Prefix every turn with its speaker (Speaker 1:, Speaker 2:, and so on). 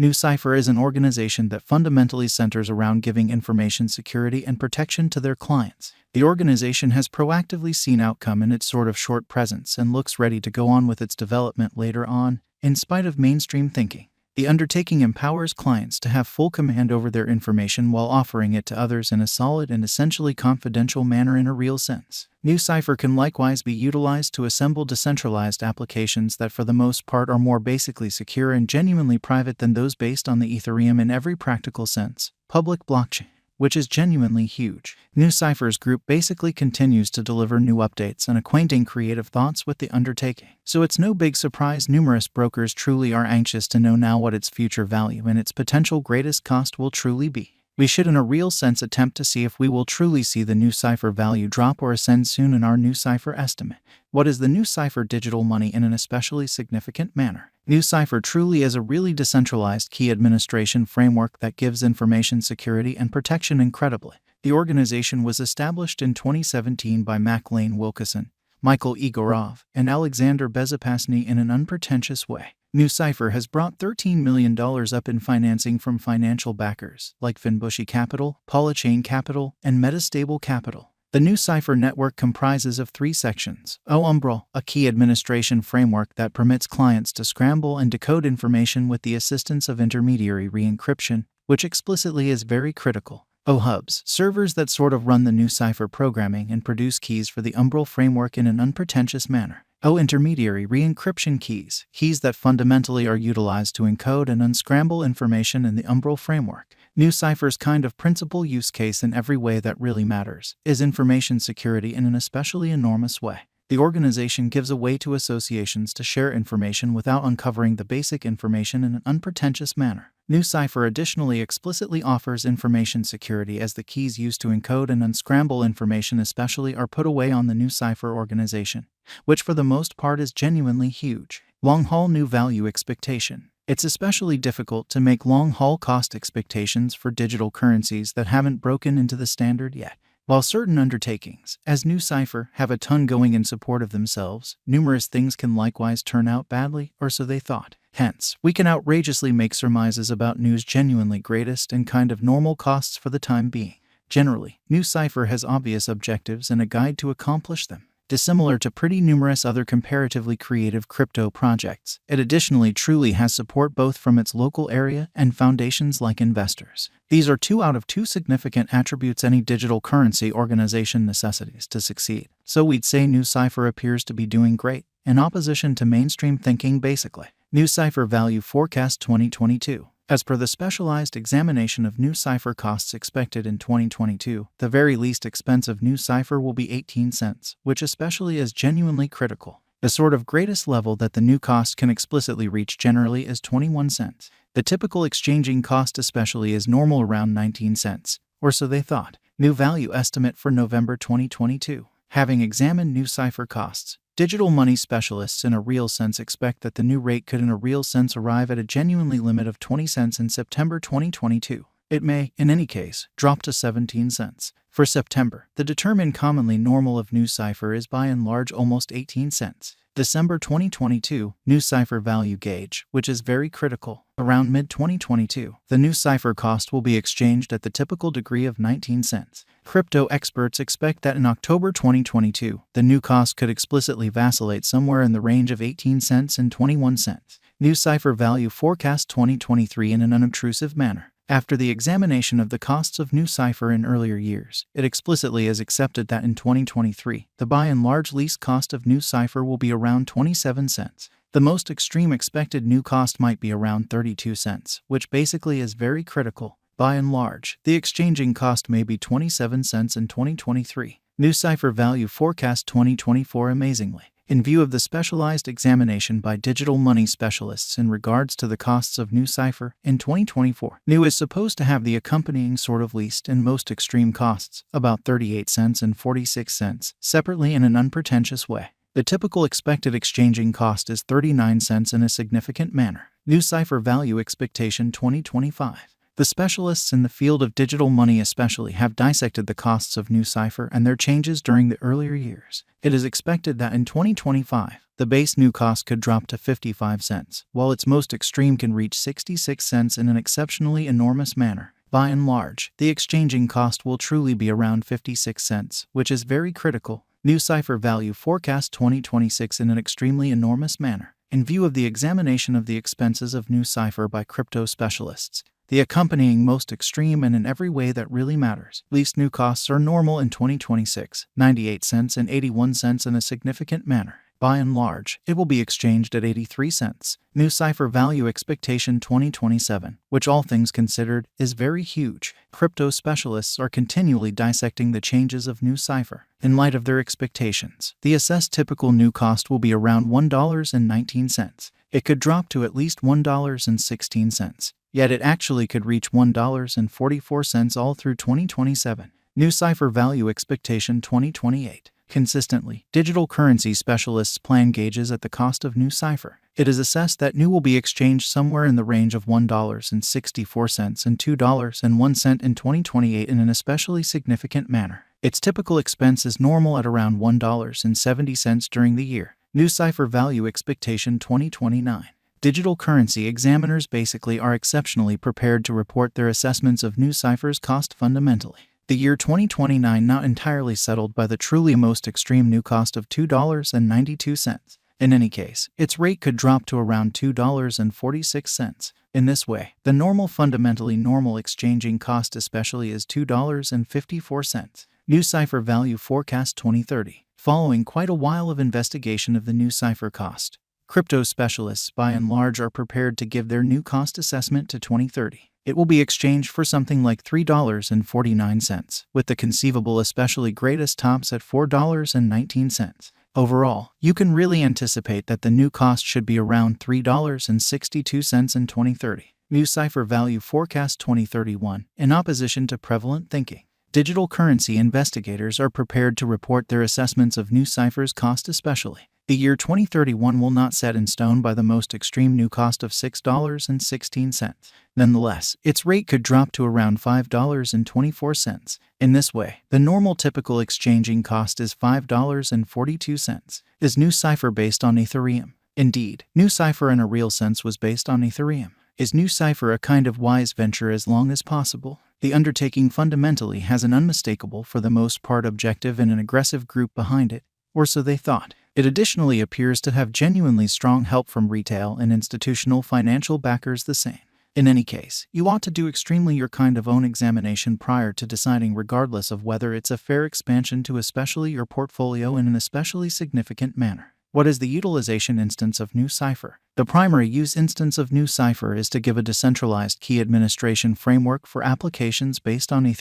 Speaker 1: Nucypher is an organization that fundamentally centers around giving information security and protection to their clients. The organization has proactively seen outcome in its sort of short presence and looks ready to go on with its development later on, in spite of mainstream thinking. The undertaking empowers clients to have full command over their information while offering it to others in a solid and essentially confidential manner in a real sense. Nucypher can likewise be utilized to assemble decentralized applications that for the most part are more basically secure and genuinely private than those based on the Ethereum in every practical sense, public blockchain, which is genuinely huge. Nucypher's group basically continues to deliver new updates and acquainting creative thoughts with the undertaking. So it's no big surprise numerous brokers truly are anxious to know now what its future value and its potential greatest cost will truly be. We should in a real sense attempt to see if we will truly see the Nucypher value drop or ascend soon in our Nucypher estimate. What is the Nucypher digital money in an especially significant manner? Nucypher truly is a really decentralized key administration framework that gives information security and protection incredibly. The organization was established in 2017 by Lane Wilkeson, Michael Igorov, and Alexander Bezopasny in an unpretentious way. Nucypher has brought $13 million up in financing from financial backers like Finbushi Capital, Polychain Capital, and Metastable Capital. The Nucypher network comprises of 3 sections. Umbrel, a key administration framework that permits clients to scramble and decode information with the assistance of intermediary re-encryption, which explicitly is very critical. Hubs, servers that sort of run the Nucypher programming and produce keys for the Umbrel framework in an unpretentious manner. Intermediary re-encryption keys that fundamentally are utilized to encode and unscramble information in the Umbrel framework. Nucypher's kind of principal use case in every way that really matters is information security in an especially enormous way. The organization gives a way to associations to share information without uncovering the basic information in an unpretentious manner. Nucypher additionally explicitly offers information security as the keys used to encode and unscramble information especially are put away on the Nucypher organization, which for the most part is genuinely huge. Long-haul new value expectation. It's especially difficult to make long-haul cost expectations for digital currencies that haven't broken into the standard yet. While certain undertakings, as Nucypher, have a ton going in support of themselves, numerous things can likewise turn out badly, or so they thought. Hence, we can outrageously make surmises about Nu's genuinely greatest and kind of normal costs for the time being. Generally, Nucypher has obvious objectives and a guide to accomplish them. Dissimilar to pretty numerous other comparatively creative crypto projects, it additionally truly has support both from its local area and foundations like investors. These are 2 out of 2 significant attributes any digital currency organization necessitates to succeed. So we'd say Nucypher appears to be doing great, in opposition to mainstream thinking basically. Nucypher Value Forecast 2022. As per the specialized examination of Nucypher costs expected in 2022, the very least expensive Nucypher will be 18 cents, which especially is genuinely critical. The sort of greatest level that the new cost can explicitly reach generally is 21 cents. The typical exchanging cost especially is normal around 19 cents, or so they thought. New value estimate for November 2022. Having examined Nucypher costs, digital money specialists in a real sense expect that the new rate could in a real sense arrive at a genuinely limit of 20 cents in September 2022. It may, in any case, drop to 17 cents. For September, the determined commonly normal of Nucypher is by and large almost 18 cents. December 2022, Nucypher value gauge, which is very critical. Around mid-2022, the Nucypher cost will be exchanged at the typical degree of 19 cents. Crypto experts expect that in October 2022, the new cost could explicitly vacillate somewhere in the range of 18 cents and 21 cents. Nucypher Value Forecast 2023 in an unobtrusive manner. After the examination of the costs of Nucypher in earlier years, it explicitly is accepted that in 2023, the by and large lease cost of Nucypher will be around 27 cents. The most extreme expected new cost might be around 32 cents, which basically is very critical. By and large, the exchanging cost may be 27 cents in 2023. Nucypher Value Forecast 2024 amazingly. In view of the specialized examination by digital money specialists in regards to the costs of Nucypher in 2024, Nu is supposed to have the accompanying sort of least and most extreme costs, about 38 cents and 46 cents, separately in an unpretentious way. The typical expected exchanging cost is 39 cents in a significant manner. Nucypher Value Expectation 2025. The specialists in the field of digital money especially have dissected the costs of Nucypher and their changes during the earlier years. It is expected that in 2025, the base new cost could drop to 55 cents, while its most extreme can reach 66 cents in an exceptionally enormous manner. By and large, the exchanging cost will truly be around 56 cents, which is very critical. Nucypher value forecast 2026 in an extremely enormous manner. In view of the examination of the expenses of Nucypher by crypto specialists, the accompanying most extreme and in every way that really matters. Least new costs are normal in 2026, 98 cents and 81 cents in a significant manner. By and large, it will be exchanged at 83 cents. Nucypher value expectation 2027, which all things considered, is very huge. Crypto specialists are continually dissecting the changes of Nucypher. In light of their expectations, the assessed typical new cost will be around $1.19. It could drop to at least $1.16. Yet it actually could reach $1.44 all through 2027. Nucypher value expectation 2028. Consistently, digital currency specialists plan gauges at the cost of Nucypher. It is assessed that Nu will be exchanged somewhere in the range of $1.64 and $2.01 in 2028 in an especially significant manner. Its typical expense is normal at around $1.70 during the year. Nucypher value expectation 2029. Digital currency examiners basically are exceptionally prepared to report their assessments of Nucypher's cost fundamentally. The year 2029 not entirely settled by the truly most extreme new cost of $2.92. In any case, its rate could drop to around $2.46. In this way, the normal fundamentally normal exchanging cost especially is $2.54. Nucypher value forecast 2030. Following quite a while of investigation of the Nucypher cost, crypto specialists by and large are prepared to give their new cost assessment to 2030. It will be exchanged for something like $3.49, with the conceivable especially greatest tops at $4.19. Overall, you can really anticipate that the new cost should be around $3.62 in 2030. Nucypher value forecast 2031. In opposition to prevalent thinking, digital currency investigators are prepared to report their assessments of Nucypher's cost especially. The year 2031 will not set in stone by the most extreme new cost of $6.16. Nonetheless, its rate could drop to around $5.24. In this way, the normal typical exchanging cost is $5.42. Is Nucypher based on Ethereum? Indeed, Nucypher in a real sense was based on Ethereum. Is Nucypher a kind of wise venture as long as possible? The undertaking fundamentally has an unmistakable, for the most part objective and an aggressive group behind it, or so they thought. It additionally appears to have genuinely strong help from retail and institutional financial backers the same. In any case, you ought to do extremely your kind of own examination prior to deciding regardless of whether it's a fair expansion to especially your portfolio in an especially significant manner. What is the utilization instance of Nucypher? The primary use instance of Nucypher is to give a decentralized key administration framework for applications based on Ethereum.